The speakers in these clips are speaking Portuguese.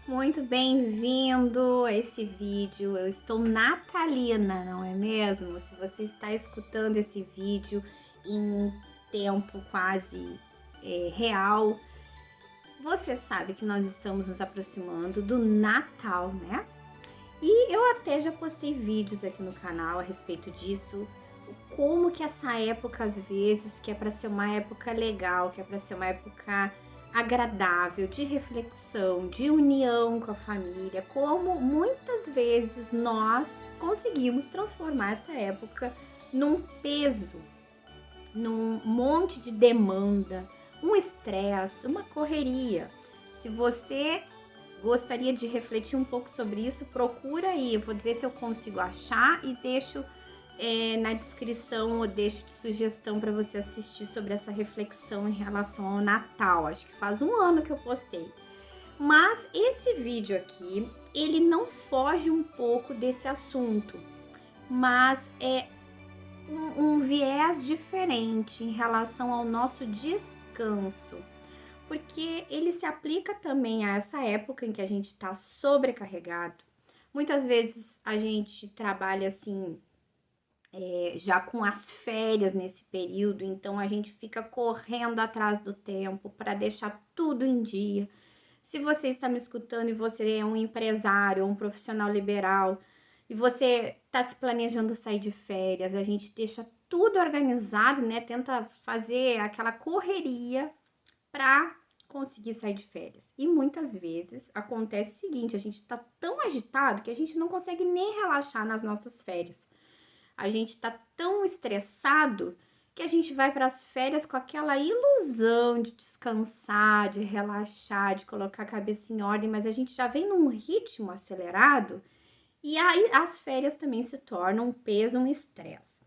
Muito bem-vindo a esse vídeo. Eu estou natalina, não é mesmo? Se você está escutando esse vídeo em tempo quase real, você sabe que nós estamos nos aproximando do Natal, né? E eu até já postei vídeos aqui no canal a respeito disso, como que essa época às vezes, que é para ser uma época legal, que é para ser uma época agradável, de reflexão, de união com a família, como muitas vezes nós conseguimos transformar essa época num peso, num monte de demanda, um estresse, uma correria. Se você gostaria de refletir um pouco sobre isso, procura aí, eu vou ver se eu consigo achar e deixo na descrição, eu deixo de sugestão para você assistir sobre essa reflexão em relação ao Natal. Acho que faz um ano que eu postei. Mas esse vídeo aqui, ele não foge um pouco desse assunto, mas é um viés diferente em relação ao nosso descanso, porque ele se aplica também a essa época em que a gente está sobrecarregado. Muitas vezes a gente trabalha assim, já com as férias nesse período, então a gente fica correndo atrás do tempo para deixar tudo em dia. Se você está me escutando e você é um empresário, um profissional liberal, e você está se planejando sair de férias, a gente deixa tudo organizado, né? Tenta fazer aquela correria para conseguir sair de férias. E muitas vezes acontece o seguinte: a gente está tão agitado que a gente não consegue nem relaxar nas nossas férias. A gente está tão estressado que a gente vai para as férias com aquela ilusão de descansar, de relaxar, de colocar a cabeça em ordem, mas a gente já vem num ritmo acelerado e aí as férias também se tornam um peso, um estresse.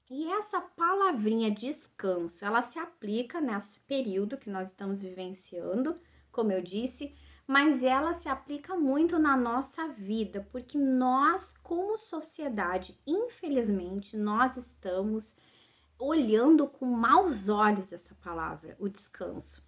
E essa palavrinha descanso, ela se aplica nesse período que nós estamos vivenciando, como eu disse, mas ela se aplica muito na nossa vida, porque nós, como sociedade, infelizmente, nós estamos olhando com maus olhos essa palavra, o descanso.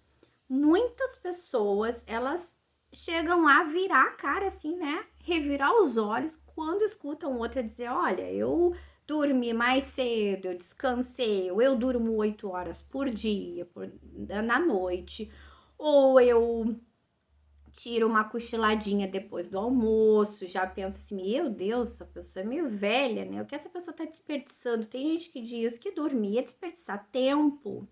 Muitas pessoas, elas chegam a virar a cara assim, né? Revirar os olhos quando escutam outra dizer: olha, eu dormi mais cedo, eu descansei, ou eu durmo 8 horas por dia, na noite, ou eu tiro uma cochiladinha depois do almoço, já pensa assim: meu Deus, essa pessoa é meio velha, né? O que essa pessoa tá desperdiçando? Tem gente que diz que dormir é desperdiçar tempo.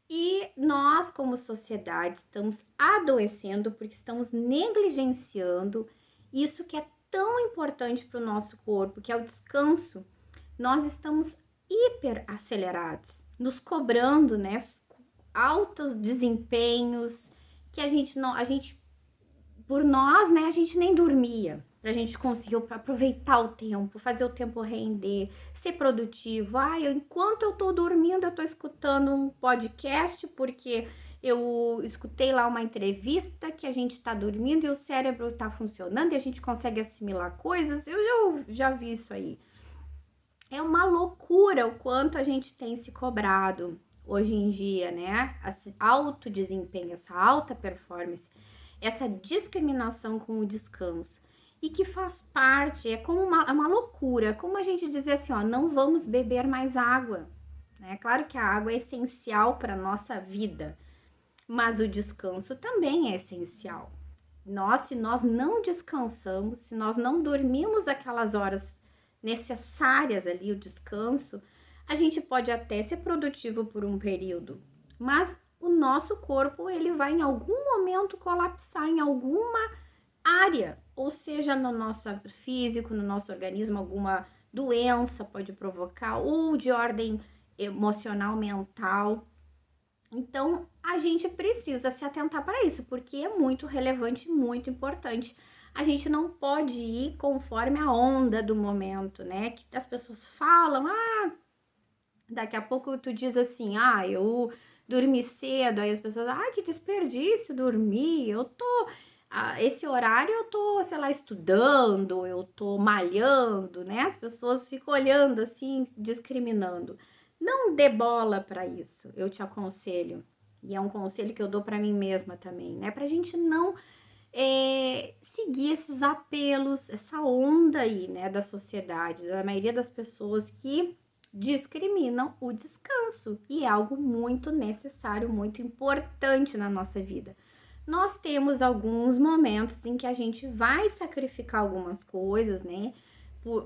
E nós, como sociedade, estamos adoecendo porque estamos negligenciando isso que é tão importante para o nosso corpo, que é o descanso. Nós estamos hiper acelerados, nos cobrando, né, altos desempenhos que a gente por nós, né, a gente nem dormia. Pra gente conseguir aproveitar o tempo, fazer o tempo render, ser produtivo. Enquanto eu tô dormindo, eu tô escutando um podcast, porque eu escutei lá uma entrevista que a gente tá dormindo e o cérebro tá funcionando e a gente consegue assimilar coisas. Eu já vi isso aí. É uma loucura o quanto a gente tem se cobrado hoje em dia, né? Esse alto desempenho, essa alta performance, essa discriminação com o descanso. E que faz parte, é como uma loucura, como a gente dizer assim, ó, não vamos beber mais água. Né? Claro que a água é essencial para a nossa vida, mas o descanso também é essencial. Se nós não descansamos, se nós não dormimos aquelas horas necessárias ali, o descanso, a gente pode até ser produtivo por um período, mas o nosso corpo ele vai em algum momento colapsar em alguma área, ou seja, no nosso físico, no nosso organismo, alguma doença pode provocar, ou de ordem emocional, mental. Então, a gente precisa se atentar para isso, porque é muito relevante, muito importante. A gente não pode ir conforme a onda do momento, né? Que as pessoas falam, daqui a pouco tu diz assim, eu dormi cedo, aí as pessoas, que desperdício dormir, esse horário eu tô, sei lá, estudando, eu tô malhando, né? As pessoas ficam olhando assim, discriminando. Não dê bola para isso, eu te aconselho. E é um conselho que eu dou para mim mesma também, né? Pra gente não seguir esses apelos, essa onda aí, né, da sociedade, da maioria das pessoas que discriminam o descanso, e é algo muito necessário, muito importante na nossa vida. Nós temos alguns momentos em que a gente vai sacrificar algumas coisas, né,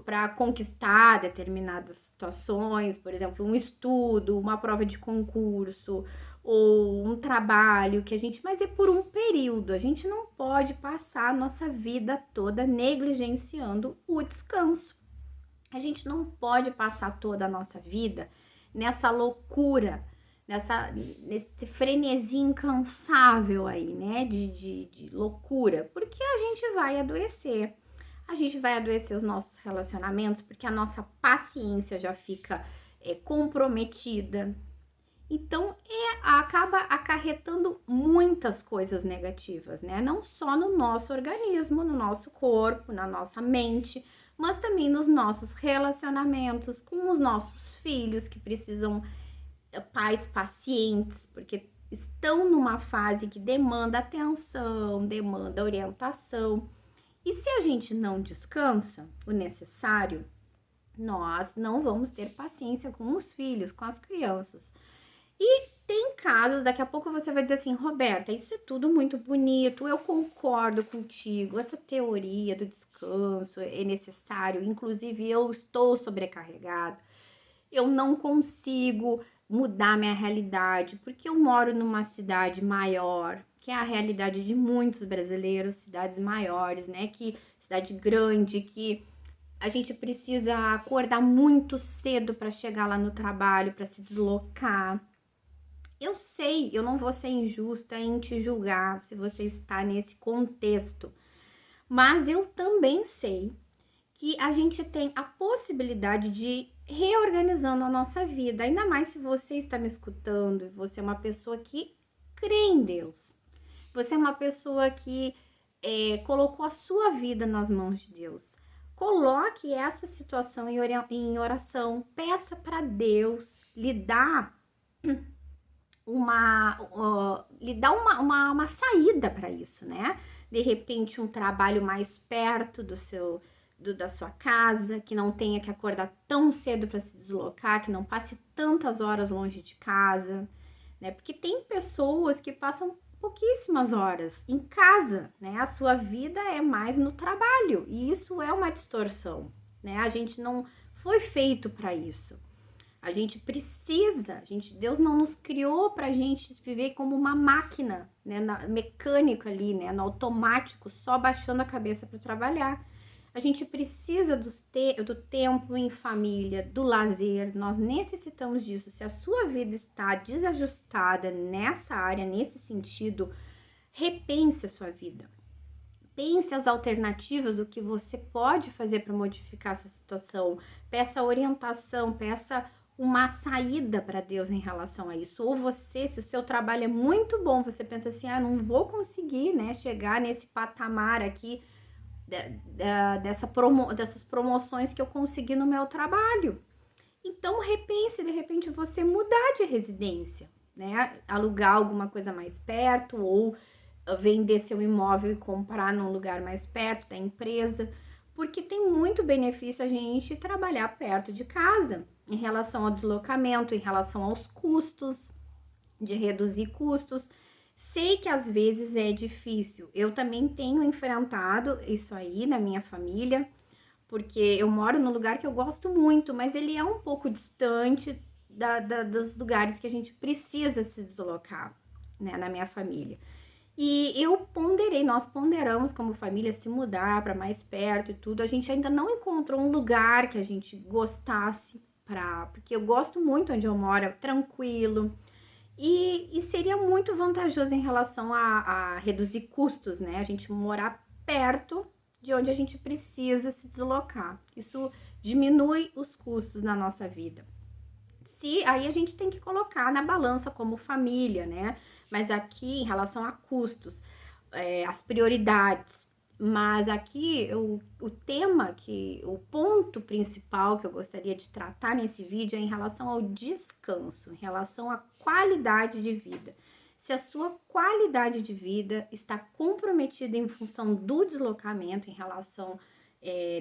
para conquistar determinadas situações, por exemplo, um estudo, uma prova de concurso, ou um trabalho que a gente, mas é por um período. A gente não pode passar a nossa vida toda negligenciando o descanso. A gente não pode passar toda a nossa vida nessa loucura, nesse frenesi incansável aí, né, de loucura, porque a gente vai adoecer. A gente vai adoecer os nossos relacionamentos, porque a nossa paciência já fica comprometida. Então, acaba acarretando muitas coisas negativas, né? Não só no nosso organismo, no nosso corpo, na nossa mente, mas também nos nossos relacionamentos com os nossos filhos, que precisam pais pacientes, porque estão numa fase que demanda atenção, demanda orientação. E se a gente não descansa o necessário, nós não vamos ter paciência com os filhos, com as crianças. E tem casos, daqui a pouco você vai dizer assim, Roberta, isso é tudo muito bonito, eu concordo contigo, essa teoria do descanso é necessário, inclusive eu estou sobrecarregado, eu não consigo mudar minha realidade, porque eu moro numa cidade maior, que é a realidade de muitos brasileiros, cidades maiores, né, que cidade grande, que a gente precisa acordar muito cedo para chegar lá no trabalho, para se deslocar. Eu sei, eu não vou ser injusta em te julgar se você está nesse contexto, mas eu também sei que a gente tem a possibilidade de ir reorganizando a nossa vida, ainda mais se você está me escutando e você é uma pessoa que crê em Deus. Você é uma pessoa que colocou a sua vida nas mãos de Deus. Coloque essa situação em oração, peça para Deus lhe dar uma saída para isso, né? De repente, um trabalho mais perto da sua casa, que não tenha que acordar tão cedo para se deslocar, que não passe tantas horas longe de casa, né? Porque tem pessoas que passam pouquíssimas horas em casa, né? A sua vida é mais no trabalho, e isso é uma distorção, né? A gente não foi feito para isso. A gente precisa, Deus não nos criou para a gente viver como uma máquina, né, mecânica ali, né, no automático, só baixando a cabeça para trabalhar. A gente precisa do tempo em família, do lazer, nós necessitamos disso. Se a sua vida está desajustada nessa área, nesse sentido, repense a sua vida. Pense as alternativas, o que você pode fazer para modificar essa situação. Peça orientação, peça uma saída para Deus em relação a isso. Ou você, se o seu trabalho é muito bom, você pensa assim, não vou conseguir, né, chegar nesse patamar aqui dessas promoções que eu consegui no meu trabalho. Então, repense, de repente, você mudar de residência, né, alugar alguma coisa mais perto ou vender seu imóvel e comprar num lugar mais perto da empresa, porque tem muito benefício a gente trabalhar perto de casa, em relação ao deslocamento, em relação aos custos, de reduzir custos. Sei que às vezes é difícil, eu também tenho enfrentado isso aí na minha família, porque eu moro num lugar que eu gosto muito, mas ele é um pouco distante dos lugares que a gente precisa se deslocar, né, na minha família. E nós ponderamos como família se mudar para mais perto e tudo. A gente ainda não encontrou um lugar que a gente gostasse porque eu gosto muito onde eu moro, é tranquilo. E seria muito vantajoso em relação a reduzir custos, né? A gente morar perto de onde a gente precisa se deslocar. Isso diminui os custos na nossa vida. Aí a gente tem que colocar na balança como família, né? Mas aqui, em relação a custos, as prioridades. Mas aqui, o ponto principal que eu gostaria de tratar nesse vídeo é em relação ao descanso, em relação à qualidade de vida. se a sua qualidade de vida está comprometida em função do deslocamento, em relação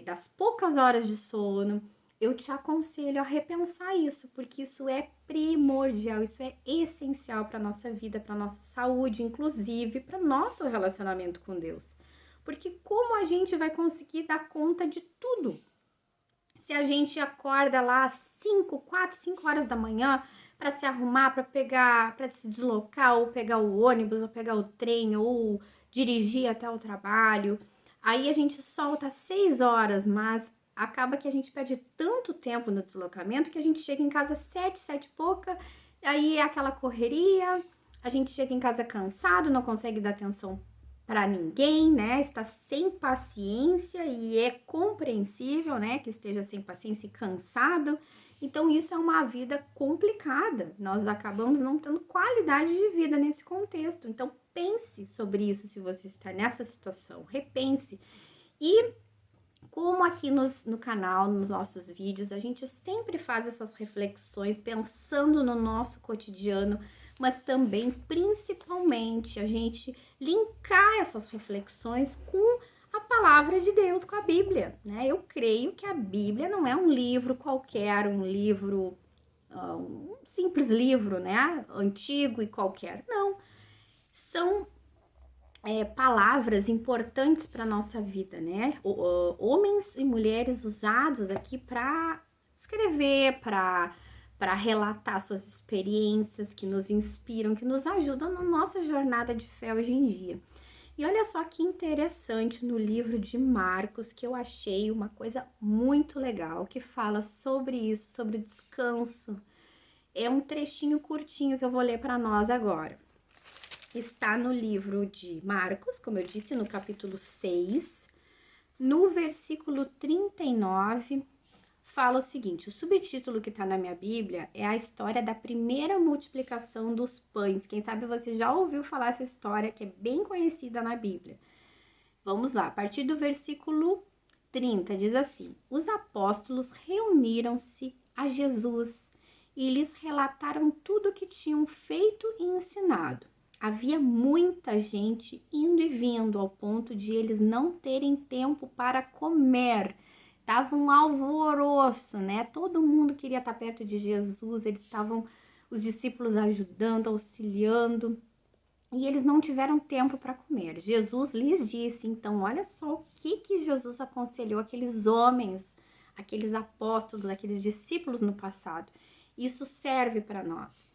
das poucas horas de sono, eu te aconselho a repensar isso, porque isso é primordial, isso é essencial para a nossa vida, para a nossa saúde, inclusive para o nosso relacionamento com Deus. Porque como a gente vai conseguir dar conta de tudo? Se a gente acorda lá às 5 horas da manhã para se arrumar, para se deslocar, ou pegar o ônibus, ou pegar o trem, ou dirigir até o trabalho, aí a gente solta às 6 horas, mas acaba que a gente perde tanto tempo no deslocamento que a gente chega em casa às 7 e pouca, aí é aquela correria, a gente chega em casa cansado, não consegue dar atenção para ninguém, né? Está sem paciência e é compreensível, né, que esteja sem paciência e cansado. Então isso é uma vida complicada. Nós acabamos não tendo qualidade de vida nesse contexto. Então pense sobre isso se você está nessa situação. Repense. E como aqui no canal, nos nossos vídeos, a gente sempre faz essas reflexões pensando no nosso cotidiano, mas também, principalmente, a gente linkar essas reflexões com a palavra de Deus, com a Bíblia, né? Eu creio que a Bíblia não é um livro qualquer, um livro, um simples livro, né? Antigo e qualquer. Não. São palavras importantes para a nossa vida, né? Homens e mulheres usados aqui para escrever, para relatar suas experiências que nos inspiram, que nos ajudam na nossa jornada de fé hoje em dia. E olha só que interessante no livro de Marcos, que eu achei uma coisa muito legal, que fala sobre isso, sobre o descanso. É um trechinho curtinho que eu vou ler para nós agora. Está no livro de Marcos, como eu disse, no capítulo 6, no versículo 39, fala o seguinte: o subtítulo que está na minha Bíblia é a história da primeira multiplicação dos pães. Quem sabe você já ouviu falar essa história, que é bem conhecida na Bíblia. Vamos lá, a partir do versículo 30, diz assim: os apóstolos reuniram-se a Jesus e lhes relataram tudo o que tinham feito e ensinado. Havia muita gente indo e vindo, ao ponto de eles não terem tempo para comer. Tava um alvoroço, né? Todo mundo queria estar perto de Jesus, os discípulos ajudando, auxiliando, e eles não tiveram tempo para comer. Jesus lhes disse, então, olha só o que Jesus aconselhou aqueles homens, aqueles apóstolos, aqueles discípulos no passado. Isso serve para nós.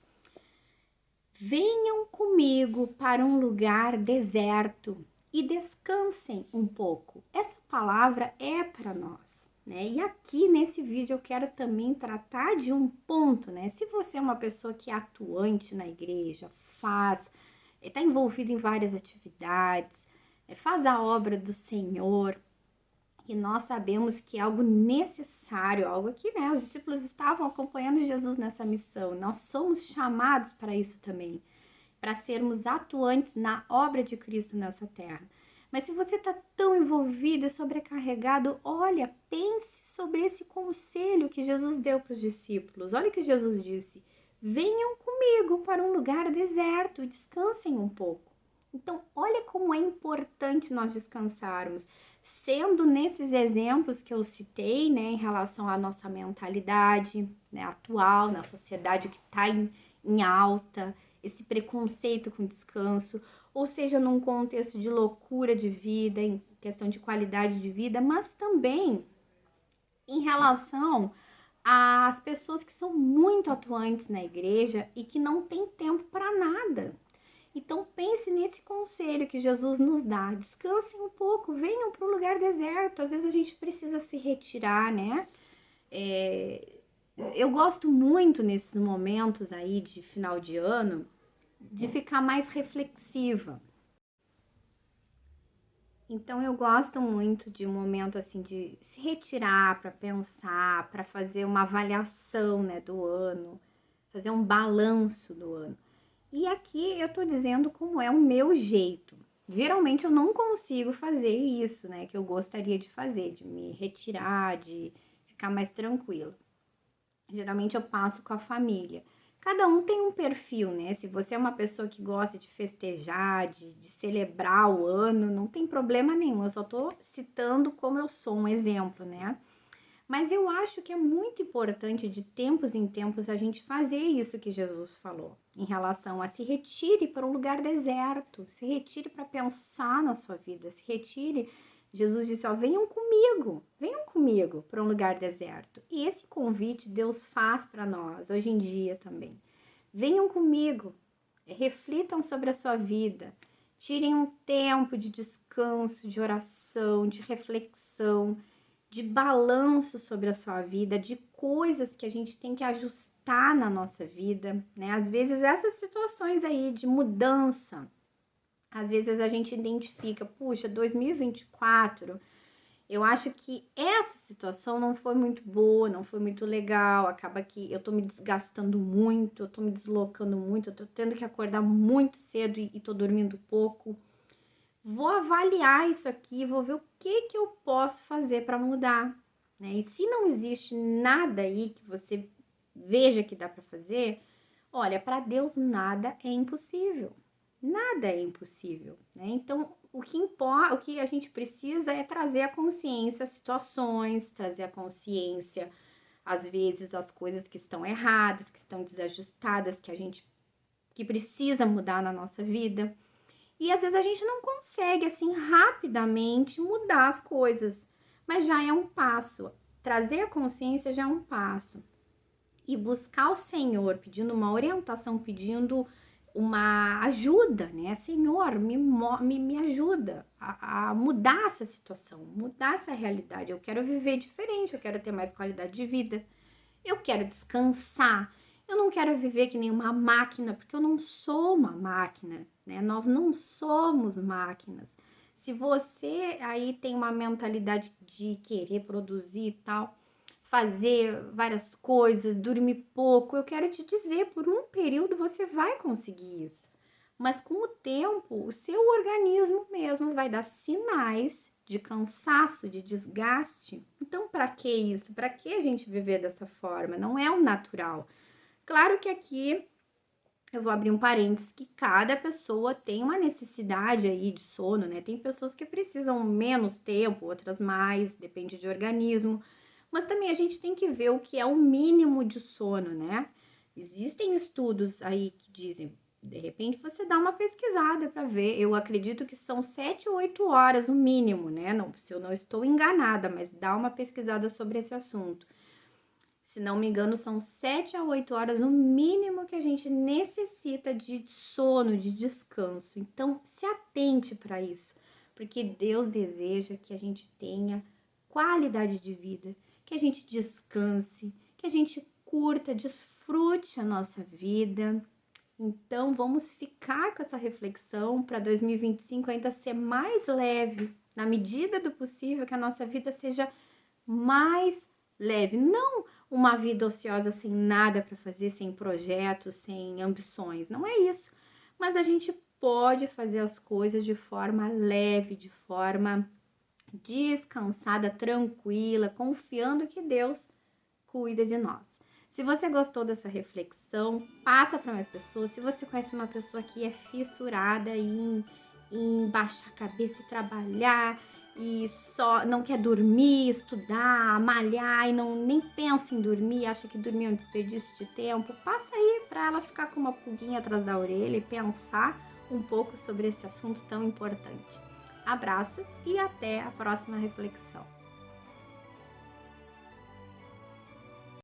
Venham comigo para um lugar deserto e descansem um pouco. Essa palavra é para nós, né? E aqui nesse vídeo eu quero também tratar de um ponto, né? Se você é uma pessoa que é atuante na igreja, está envolvido em várias atividades, faz a obra do Senhor, que nós sabemos que é algo necessário, algo que, né, os discípulos estavam acompanhando Jesus nessa missão. Nós somos chamados para isso também, para sermos atuantes na obra de Cristo nessa terra. Mas se você está tão envolvido e sobrecarregado, olha, pense sobre esse conselho que Jesus deu para os discípulos. Olha o que Jesus disse: venham comigo para um lugar deserto e descansem um pouco. Então, olha como é importante nós descansarmos, sendo nesses exemplos que eu citei, né, em relação à nossa mentalidade, né, atual, na sociedade que está em alta, esse preconceito com descanso, ou seja, num contexto de loucura de vida, em questão de qualidade de vida, mas também em relação às pessoas que são muito atuantes na igreja e que não têm tempo para nada. Então pense nesse conselho que Jesus nos dá: descansem um pouco, venham para um lugar deserto. Às vezes a gente precisa se retirar, né? Eu gosto muito nesses momentos aí de final de ano de ficar mais reflexiva. Então eu gosto muito de um momento assim de se retirar para pensar, para fazer uma avaliação, né, do ano, fazer um balanço do ano. E aqui eu tô dizendo como é o meu jeito. Geralmente eu não consigo fazer isso, né, que eu gostaria de fazer, de me retirar, de ficar mais tranquila. Geralmente eu passo com a família. Cada um tem um perfil, né? Se você é uma pessoa que gosta de festejar, de celebrar o ano, não tem problema nenhum. Eu só tô citando como eu sou um exemplo, né? Mas eu acho que é muito importante de tempos em tempos a gente fazer isso que Jesus falou, em relação a se retire para um lugar deserto, se retire para pensar na sua vida, se retire. Jesus disse, ó, venham comigo para um lugar deserto. E esse convite Deus faz para nós, hoje em dia também. Venham comigo, reflitam sobre a sua vida, tirem um tempo de descanso, de oração, de reflexão, de balanço sobre a sua vida, de coisas que a gente tem que ajustar na nossa vida, né? Às vezes essas situações aí de mudança, às vezes a gente identifica, puxa, 2024, eu acho que essa situação não foi muito boa, não foi muito legal, acaba que eu tô me desgastando muito, eu tô me deslocando muito, eu tô tendo que acordar muito cedo e tô dormindo pouco. Vou avaliar isso aqui, vou ver o que eu posso fazer para mudar, né? E se não existe nada aí que você veja que dá para fazer, olha, para Deus nada é impossível. Nada é impossível, né? Então, o que importa, o que a gente precisa é trazer a consciência as situações, trazer a consciência, às vezes, as coisas que estão erradas, que estão desajustadas, que precisa mudar na nossa vida. E às vezes a gente não consegue assim rapidamente mudar as coisas, mas já é um passo. Trazer a consciência já é um passo. E buscar o Senhor, pedindo uma orientação, pedindo uma ajuda, né? Senhor, me ajuda a mudar essa situação, mudar essa realidade. Eu quero viver diferente, eu quero ter mais qualidade de vida, eu quero descansar. Eu não quero viver que nem uma máquina, porque eu não sou uma máquina, né? Nós não somos máquinas. Se você aí tem uma mentalidade de querer produzir e tal, fazer várias coisas, dormir pouco, eu quero te dizer, por um período você vai conseguir isso. Mas com o tempo, o seu organismo mesmo vai dar sinais de cansaço, de desgaste. Então, para que isso? Para que a gente viver dessa forma? Não é o natural. Claro que aqui eu vou abrir um parênteses que cada pessoa tem uma necessidade aí de sono, né? Tem pessoas que precisam menos tempo, outras mais, depende de organismo. Mas também a gente tem que ver o que é o mínimo de sono, né? Existem estudos aí que dizem, de repente você dá uma pesquisada para ver. Eu acredito que são 7 ou 8 horas o mínimo, né? Não, se eu não estou enganada, mas dá uma pesquisada sobre esse assunto. Se não me engano, são 7 a 8 horas no mínimo que a gente necessita de sono, de descanso. Então, se atente para isso, porque Deus deseja que a gente tenha qualidade de vida, que a gente descanse, que a gente curta, desfrute a nossa vida. Então, vamos ficar com essa reflexão para 2025 ainda ser mais leve, na medida do possível, que a nossa vida seja mais leve, não uma vida ociosa sem nada para fazer, sem projetos, sem ambições, não é isso. Mas a gente pode fazer as coisas de forma leve, de forma descansada, tranquila, confiando que Deus cuida de nós. Se você gostou dessa reflexão, passa para mais pessoas. Se você conhece uma pessoa que é fissurada em baixar a cabeça e trabalhar, e só não quer dormir, estudar, malhar e não nem pensa em dormir, acha que dormir é um desperdício de tempo, passa aí para ela ficar com uma pulguinha atrás da orelha e pensar um pouco sobre esse assunto tão importante. Abraço e até a próxima reflexão.